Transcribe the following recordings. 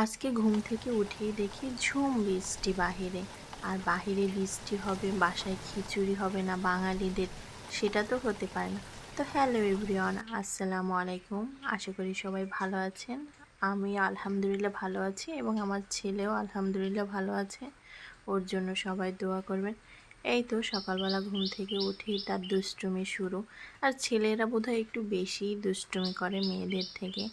আজকে ঘুম থেকে উঠেই দেখি ঝুম বৃষ্টি বাহিরে। আর বাহিরে বৃষ্টি হবে, বাসায় খিচুড়ি হবে না বাঙালিদের, সেটা তো হতে পারে না। তো হ্যালো এভরিওয়ান, আসসালামু আলাইকুম। আশা করি সবাই ভালো আছেন। আমি আলহামদুলিল্লাহ ভালো আছি এবং আমার ছেলেও আলহামদুলিল্লাহ ভালো আছে। ওর জন্য সবাই দোয়া করবেন। এই তো সকালবেলা ঘুম থেকে উঠেই তার দুষ্টুমি শুরু। আর ছেলেরা বোধহয় একটু বেশিই দুষ্টুমি করে মেয়েদের থেকে।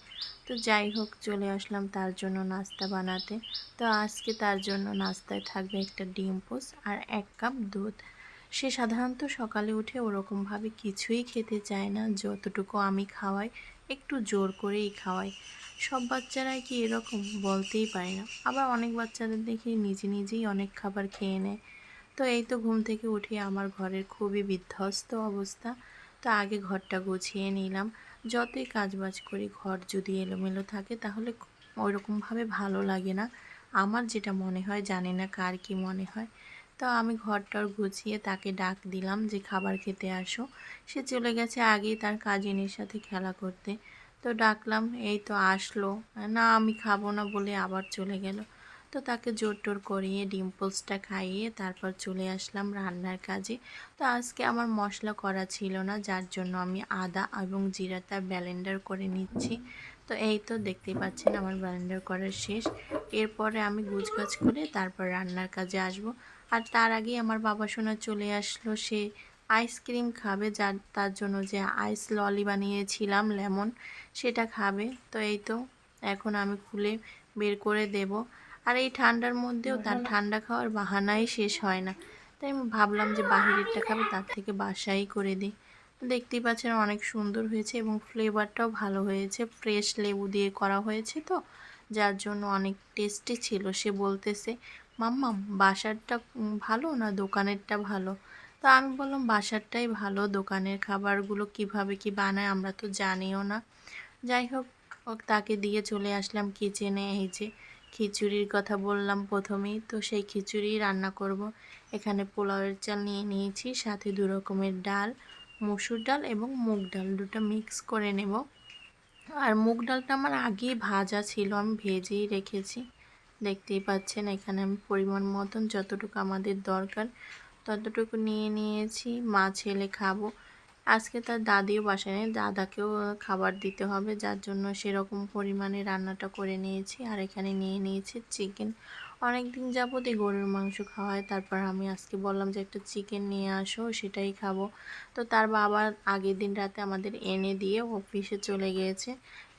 তো যাই হোক, চলে আসলাম তার জন্য নাস্তা বানাতে। তো আজকে তার জন্য নাস্তায় থাকবে একটা ডিম পোচ আর 1 কাপ দুধ। সে সাধারণত সকালে উঠে ওরকমভাবে কিছুই খেতে চায় না, যতটুকু আমি খাওয়াই একটু জোর করেই খাওয়াই। সব বাচ্চারাই কি এরকম বলতেই পারে না, আবার অনেক বাচ্চাদের দেখি নিজে নিজেই অনেক খাবার খেয়ে নেয়। তো এই তো ঘুম থেকে উঠে আমার ঘরের খুবই বিধ্বস্ত অবস্থা। তো আগে ঘরটা গুছিয়ে নিলাম। যতই কাজবাজ করি ঘর যদি এলোমেলো থাকে তাহলে ওইরকমভাবে ভালো লাগে না। আমার যেটা মনে হয়, জানি না কার কি মনে হয়। তো আমি ঘরটার গুছিয়ে তাকে ডাক দিলাম যে খাবার খেতে আসো। সে চলে গেছে আগেই তার কাজিনের সাথে খেলা করতে। তো ডাকলাম, এই তো আসলো। না, আমি খাবো না বলে আবার চলে গেল। তো তাকে জোর টোর করিয়ে ডিম পোস্টটা খাইয়ে তারপর চলে আসলাম রান্নার কাজে। তো আজকে আমার মশলা করা ছিল না, যার জন্য আমি আদা এবং জিরাটা ব্লেন্ডার করে নিচ্ছি। তো এই তো দেখতেই পাচ্ছেন আমার ব্লেন্ডার করা শেষ। এরপরে আমি গুছগাছ করে তারপর রান্নার কাজে আসব। আর তার আগেই আমার বাবা সোনা চলে আসলো। সে আইসক্রিম খাবে, তার জন্য যে আইস ললি বানিয়েছিলাম লেমন, সেটা খাবে। তো এই তো এখন আমি খুলে বের করে দেব। আর এই ঠান্ডার মধ্যেও তার ঠান্ডা খাওয়ার বাহানাই শেষ হয় না। তাই আমি ভাবলাম যে বাহিরেরটা খাবে, তার থেকে বাসাই করে দিই। দেখতেই পাচ্ছেন অনেক সুন্দর হয়েছে এবং ফ্লেভারটাও ভালো হয়েছে, ফ্রেশ লেবু দিয়ে করা হয়েছে তো, যার জন্য অনেক টেস্টি ছিল। সে বলতেছে, মাম্মা বাসারটা ভালো না দোকানেরটা ভালো? তো আমি বললাম বাসারটাই ভালো, দোকানের খাবারগুলো কিভাবে কি বানায় আমরা তো জানিও না। যাই হোক, তাকে দিয়ে চলে আসলাম কিচেনে। এই যে খিচুড়ির কথা বললাম প্রথমেই, তো সেই খিচুড়ি রান্না করব। এখানে পোলাওয়ের চাল নিয়ে নিয়েছি, সাথে 2 রকমের ডাল, মসুর ডাল এবং মুগ ডাল, দুটো মিক্স করে নেব। আর মুগ ডালটা আমার আগেই ভাজা ছিল, আমি ভেজেই রেখেছি। দেখতেই পাচ্ছেন এখানে আমি পরিমাণ মতন যতটুকু আমাদের দরকার ততটুকু নিয়ে নিয়েছি। মা ছেলে খাবো। আজকে তার দাদিও বাসায় নেই, দাদাকেও খাবার দিতে হবে, যার জন্য সেরকম পরিমাণে রান্নাটা করে নিয়েছি। আর এখানে নিয়ে নিয়েছি চিকেন। অনেক দিন যাবতই গরুর মাংস খাওয়া হয়, তারপর আমি আজকে বললাম যে একটা চিকেন নিয়ে আসো, সেটাই খাবো। তো তার বাবা আগের দিন রাতে আমাদের এনে দিয়ে অফিসে চলে গিয়েছে।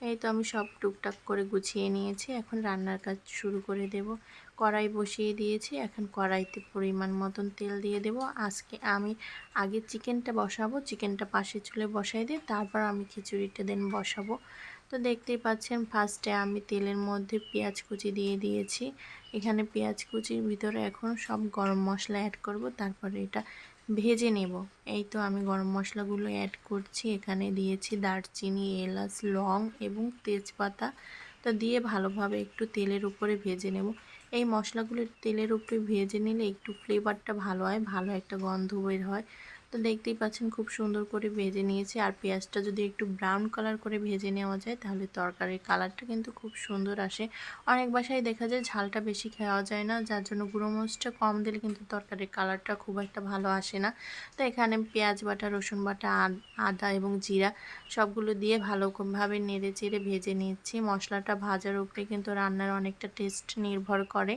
এই তো আমি সব টুকটাক করে গুছিয়ে নিয়েছি, এখন রান্নার কাজ শুরু করে দেব। কড়াই বসিয়ে দিয়েছি, এখন কড়াইতে পরিমাণ মতন তেল দিয়ে দেব। আজকে আমি আগে চিকেনটা বসাবো, চিকেনটা পাশে চুলে বসাই দিয়ে তারপর আমি খিচুড়িটা দেন বসাবো। তো দেখতেই পাচ্ছেন ফার্স্টে আমি তেলের মধ্যে পেঁয়াজ কুচি দিয়ে দিয়েছি। এখানে পেঁয়াজ কুচির ভিতরে এখন সব গরম মশলা অ্যাড করব, তারপরে এটা ভেজে নেব। এই তো আমি গরম মশলাগুলো অ্যাড করছি, এখানে দিয়েছি দারচিনি, এলাচ, লং এবং তেজপাতা। তো দিয়ে ভালোভাবে একটু তেলের উপরে ভেজে নেব। এই মশলাগুলো তেলের উপরে ভেজে নিলে একটু ফ্লেভারটা ভালো হয়, ভালো একটা গন্ধ বের হয়। তো দেখতেই পাচ্ছেন খুব সুন্দর করে ভেজে নিয়েছি। আর পেঁয়াজটা যদি একটু ব্রাউন কালার করে ভেজে নেওয়া যায় তাহলে তরকারির কালারটা কিন্তু খুব সুন্দর আসে। অনেক বাসায় দেখা যায় ঝালটা বেশি খাওয়া যায় না, যার জন্য গুঁড়ো মরিচটা কম দিলে কিন্তু তরকারির কালারটা খুব একটা ভালো আসে না। তো এখানে পেঁয়াজ বাটা, রসুন বাটা, আদা এবং জিরা সবগুলো দিয়ে ভালোভাবে নেড়ে চেড়ে ভেজে নিচ্ছি। মশলাটা ভাজার উপরে কিন্তু রান্নার অনেকটা টেস্ট নির্ভর করে।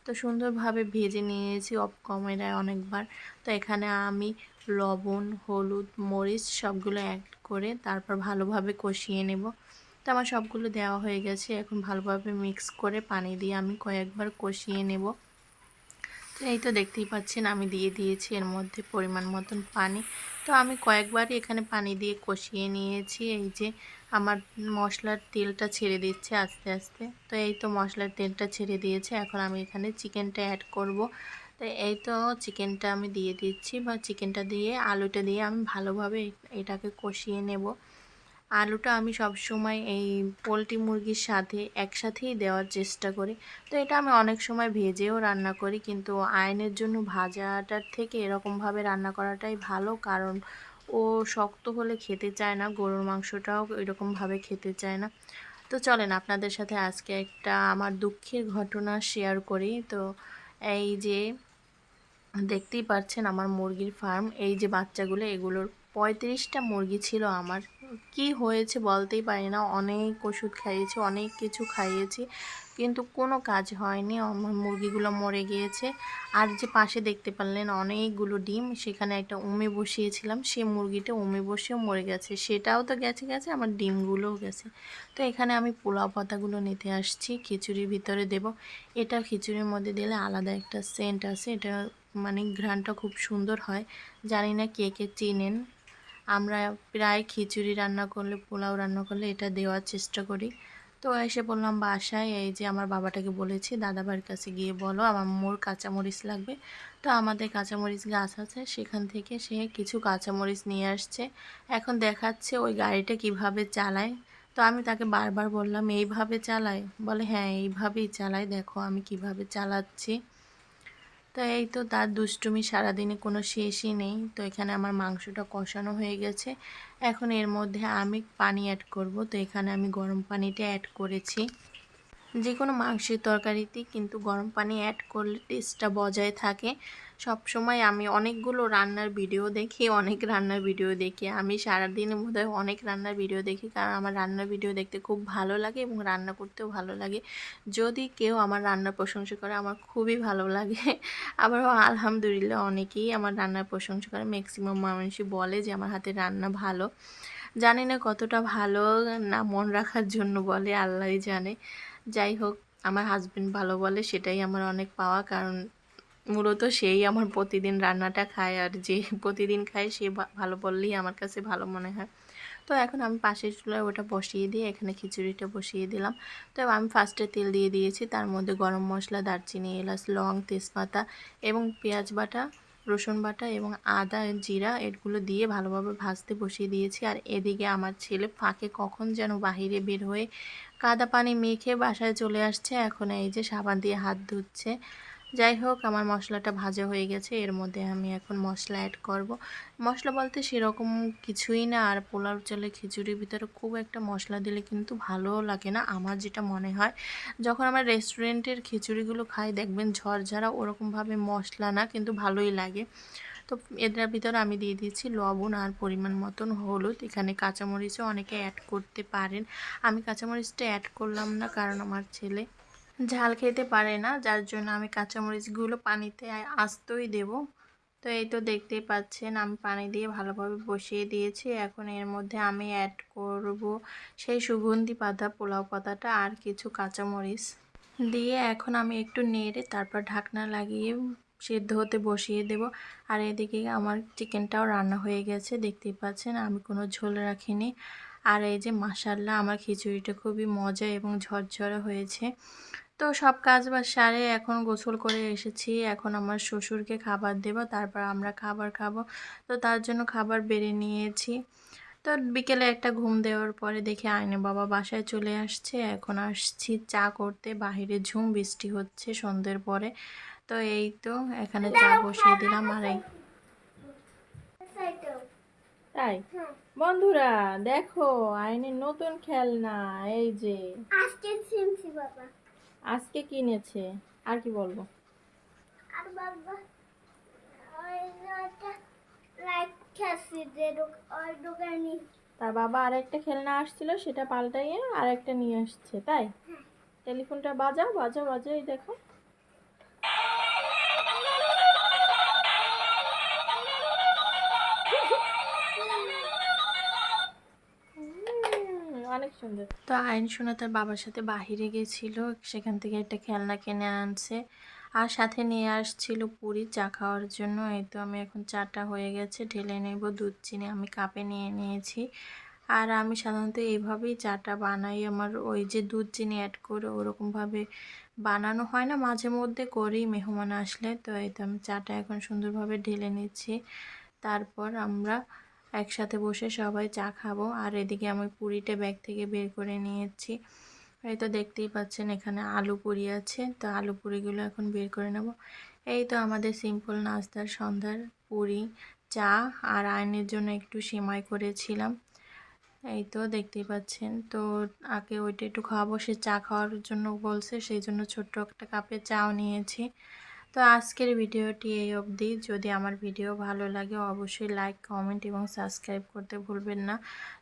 তো সুন্দরভাবে ভেজে নিয়েছি অফ ক্যামেরায় অনেকবার। তো এখানে আমি লবণ, হলুদ, মরিচ সবগুলো অ্যাড করে তারপর ভালোভাবে কষিয়ে নেব। তো আমার সবগুলো দেওয়া হয়ে গেছে, এখন ভালোভাবে মিক্স করে পানি দিয়ে আমি কয়েকবার কষিয়ে নেব। তো এই তো দেখতেই পাচ্ছেন আমি দিয়ে দিয়েছি এর মধ্যে পরিমাণ মতন পানি। তো আমি কয়েকবারই এখানে পানি দিয়ে কষিয়ে নিয়েছি। এই যে আমার মশলার তেলটা ছেড়ে দিচ্ছে আস্তে আস্তে। তো এই তো মশলার তেলটা ছেড়ে দিয়েছে, এখন আমি এখানে চিকেনটা অ্যাড করব। তো এই তো চিকেনটা আমি দিয়ে দিচ্ছি, বা চিকেনটা দিয়ে আলুটা দিয়ে আমি ভালোভাবে এটাকে কষিয়ে নেব। আলুটা আমি সব সময় এই পোলট্রি মুরগির সাথে একসাথেই দেওয়ার চেষ্টা করি। তো এটা আমি অনেক সময় ভেজেও রান্না করি, কিন্তু আয়নের জন্য ভাজাটার থেকে এরকমভাবে রান্না করাটাই ভালো, কারণ ও শক্ত হলে খেতে চায় না, গরুর মাংসটাও এরকমভাবে খেতে চায় না। তো তো চলেন আপনাদের সাথে আজকে একটা আমার দুঃখের ঘটনা শেয়ার করি। তো এই যে দেখতেই পাচ্ছেন আমার মুরগির ফার্ম, এই যে বাচ্চাগুলো, এগুলোর 35টা মুরগি ছিল আমার। কি হয়েছে বলতেই পারি না, অনেক ওষুধ খাইয়েছি, অনেক কিছু খাইয়েছি, কিন্তু কোনো কাজ হয়নি, আমার মুরগিগুলো মরে গিয়েছে। আর যে পাশে দেখতে পারলেন অনেকগুলো ডিম, সেখানে একটা উমে বসিয়েছিলাম, সে মুরগিটা উমে বসেও মরে গেছে, সেটাও তো গেছে গেছে, আমার ডিমগুলোও গেছে। তো এখানে আমি পোলাও পাতাগুলো নিতে আসছি, খিচুড়ির ভিতরে দেব। এটা খিচুড়ির মধ্যে দিলে আলাদা একটা সেন্ট আছে, এটা মানে ঘ্রাণটা খুব সুন্দর হয়। জানি না কে কে চিনেন, আমরা প্রায় খিচুড়ি রান্না করলে, পোলাও রান্না করলে এটা দেওয়ার চেষ্টা করি। তো এসে বললাম বাসায়, এই যে আমার বাবাটাকে বলেছি দাদাভাইয়ের কাছে গিয়ে বলো আমার মোর কাঁচামরিচ লাগবে। তো আমাদের কাঁচামরিচ গাছ আছে, সেখান থেকে সে কিছু কাঁচামরিচ নিয়ে আসছে। এখন দেখাচ্ছে ওই গাড়িটা কিভাবে চালায়। তো আমি তাকে বারবার বললাম এইভাবে চালায়, বলে হ্যাঁ এইভাবেই চালায়, দেখো আমি কিভাবে চালাচ্ছি। তো এই তো তার দুষ্টুমি সারাদিনে কোনো শেষই নেই। তো এখানে আমার মাংসটা কষানো হয়ে গেছে, এখন এর মধ্যে আমি পানি অ্যাড করব। তো এখানে আমি গরম পানিটা অ্যাড করেছি। যে কোনো মাংসের তরকারিতেই কিন্তু গরম পানি অ্যাড করলে টেস্টটা বজায় থাকে। সব সময় আমি অনেকগুলো রান্নার ভিডিও দেখি, অনেক রান্নার ভিডিও দেখি, আমি সারাদিনের বোধহয় অনেক রান্নার ভিডিও দেখি, কারণ আমার রান্নার ভিডিও দেখতে খুব ভালো লাগে এবং রান্না করতেও ভালো লাগে। যদি কেউ আমার রান্নার প্রশংসা করে আমার খুবই ভালো লাগে। আবারও আলহামদুলিল্লাহ অনেকেই আমার রান্নার প্রশংসা করে, ম্যাক্সিমাম মানুষই বলে যে আমার হাতের রান্না ভালো। জানি না কতটা ভালো, না মন রাখার জন্য বলে আল্লাহই জানে। যাই হোক, আমার হাজবেন্ড ভালো বলে সেটাই আমার অনেক পাওয়া, কারণ মূলত সেই আমার প্রতিদিন রান্নাটা খায়, আর যে প্রতিদিন খায় সে ভালো বললেই আমার কাছে ভালো মনে হয়। তো এখন আমি পাশের চুলায় ওটা বসিয়ে দিয়ে এখানে খিচুড়িটা বসিয়ে দিলাম। তো আমি ফার্স্টে তেল দিয়ে দিয়েছি, তার মধ্যে গরম মশলা, দারচিনি, এলাচ, লং, তেজপাতা এবং পেঁয়াজ বাটা, রসুন বাটা এবং আদা, জিরা এগুলো দিয়ে ভালোভাবে ভাজতে বসিয়ে দিয়েছি। আর এদিকে আমার ছেলে ফাঁকে কখন যেন বাহিরে বের হয়ে কাদা পানি মেখে বাসায় চলে আসছে, এখন এই যে সাবান দিয়ে হাত ধুচ্ছে। যাই হোক, আমার মশলাটা ভাজা হয়ে গেছে, এর মধ্যে আমি এখন মশলা অ্যাড করব। মশলা বলতে সেরকম কিছুই না, আর পোলাও চালে খিচুড়ির ভিতরে খুব একটা মশলা দিলে কিন্তু ভালোও লাগে না, আমার যেটা মনে হয়। যখন আমরা রেস্টুরেন্টের খিচুড়িগুলো খাই দেখবেন ঝরঝরা, ওরকমভাবে মশলা না, কিন্তু ভালোই লাগে। তো এটার ভিতরে আমি দিয়ে দিয়েছি লবণ আর পরিমাণ মতন হলুদ। এখানে কাঁচামরিচও অনেকে অ্যাড করতে পারেন, আমি কাঁচামরিচটা অ্যাড করলাম না, কারণ আমার ছেলে ঝাল খেতে পারে না, যার জন্য আমি কাঁচামরিচগুলো পানিতে আস্তই দেব। তো এই তো দেখতেই পাচ্ছেন আমি পানি দিয়ে ভালোভাবে বসিয়ে দিয়েছি, এখন এর মধ্যে আমি অ্যাড করব সেই সুগন্ধি পাতা, পোলাও পাতাটা আর কিছু কাঁচামরিচ দিয়ে এখন আমি একটু নেড়ে তারপর ঢাকনা লাগিয়ে সেদ্ধ হতে বসিয়ে দেব। আর এদিকে আমার চিকেনটাও রান্না হয়ে গেছে, দেখতেই পাচ্ছেন আমি কোনো ঝোল রাখিনি। আর এই যে মাশাআল্লাহ আমার খিচুড়িটা খুবই মজা এবং ঝরঝরে হয়েছে। তো সব কাজ বাজ সারে এখন গোসল করে এসেছি, এখন আমার শ্বশুরকে খাবার দেব, তারপর আমরা খাবার খাবো। তো তার জন্য খাবার বেড়ে নিয়েছি। তো বিকেলে একটা ঘুম দেওয়ার পরে দেখি আইনে বাবা বাসায় চলে আসছে, এখন আসছি চা করতে, বাহিরে ঝুম বৃষ্টি হচ্ছে সন্ধ্যের পরে। তো এই তো এখানে চা বসিয়ে দিলাম। আর এই তাই বন্ধুরা দেখো আইনের নতুন খেলনা, এই যে আজকে শুনছি বাবা। আজকে কিনেছে। আর কি বলবো, আর বাবা ওই একটা লাইট খেলছি যে ওই দোকানি। তার বাবা আরেকটা খেলনা আসছিল, সেটা পাল্টাইয়ে আরেকটা নিয়ে আসছে। তাই টেলিফোনটা বাজাও বাজাও বাজাও, এই দেখো। অনেক সুন্দর। তো আইন শোনা তার বাবার সাথে বাহিরে গেছিল, সেখান থেকে একটা খেলনা কিনে আনছে, আর সাথে নিয়ে আসছিল পুরি চা খাওয়ার জন্য। এই তো আমি এখন চাটা হয়ে গেছে, ঢেলে নেব, দুধ চিনি আমি কাপে নিয়ে নিয়েছি। আর আমি সাধারণত এইভাবেই চাটা বানাই, আমার ওই যে দুধ চিনি অ্যাড করে ওরকমভাবে বানানো হয় না, মাঝে মধ্যে করি মেহমান আসলে। তো এই তো আমি চাটা এখন সুন্দরভাবে ঢেলে নিচ্ছি, তারপর আমরা একসাথে বসে সবাই চা খাবো। আর এদিকে আমি পুরিটা ব্যাগ থেকে বের করে নিয়েছি, এই তো দেখতেই পাচ্ছেন এখানে আলু পুরি আছে, তো আলু পুরিগুলো এখন বের করে নেব। এই তো আমাদের সিম্পল নাস্তার সন্ধ্যার পুরি, চা, আর আয়নের জন্য একটু সেমাই করেছিলাম। এই তো দেখতেই পাচ্ছেন। তো আগে ওইটা একটু খাওয়াবো, সে চা খাওয়ার জন্য বলছে, সেই জন্য ছোট্ট একটা কাপে চাও নিয়েছি। তো আজকের ভিডিওটি এই অবধি। যদি আমার ভিডিও ভালো লাগে অবশ্যই লাইক, কমেন্ট এবং সাবস্ক্রাইব করতে ভুলবেন না।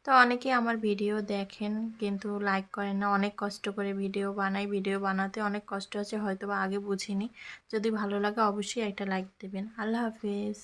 তো অনেকেই আমার ভিডিও দেখেন কিন্তু লাইক করেন না। অনেক কষ্ট করে ভিডিও বানাই, ভিডিও বানাতে অনেক কষ্ট আছে, হয়তো বা আগে বুঝিনি। যদি ভালো লাগে অবশ্যই একটা লাইক দেবেন। আল্লাহ হাফিজ।